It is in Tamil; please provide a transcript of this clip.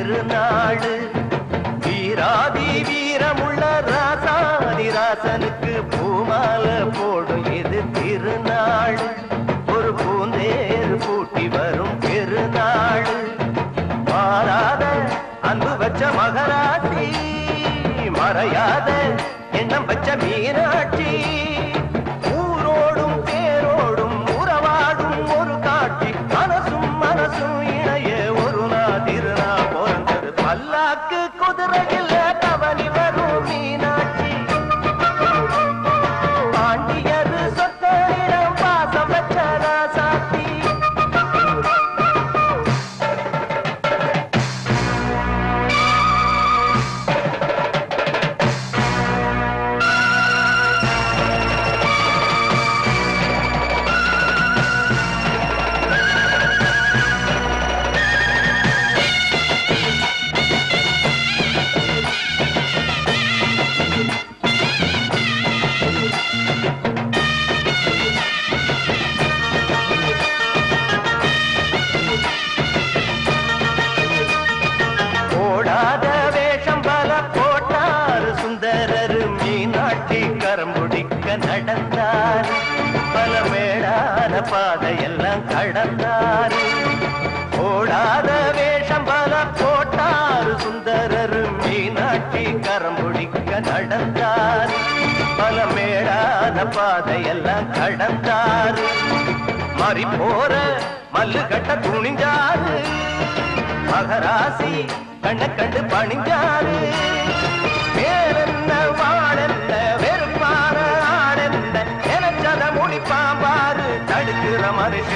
திருநாடு. வீராதி வீரமுள்ள ராசாதி ராசனுக்கு பூமால போடும் இது திருநாடு. ஒரு பூந்தேர் பூட்டி வரும் பெருநாடு. மாறாத அன்பு வச்ச மகராட்சி, மறையாத எண்ணம் வச்ச மீனாட்சி. ஊரோடும் பேரோடும் உறவாடும் ஒரு காட்சி. மனசும் மனசும் இணைய ஒரு திருநா பிறந்தது. பல்லாக்கு குதிரையில் கவனி வரும் மீனாட்சி. பாண்டியரு சொத்தரிடம் பாசம் வச்ச ராசாத்தி. நடந்தார் பல மேடான பாதையெல்லாம் கடந்தார். ஓடாத வேஷம் பல போட்டார் சுந்தரர். மீனாட்சி கரம் பிடிக்க நடந்தார் பல மேடான பாதையெல்லாம் கடந்தார். மறி போற மல்லு கட்ட துணிஞ்சாரு. மகராசி கண்ண கண்டு பணிஞ்சாரு. வேறென்ன வாழென்ன வெறுப்பான ஆடென்ன நினைச்சத முடிப்பாம்பாரு. தடுக்கிற மனுஷ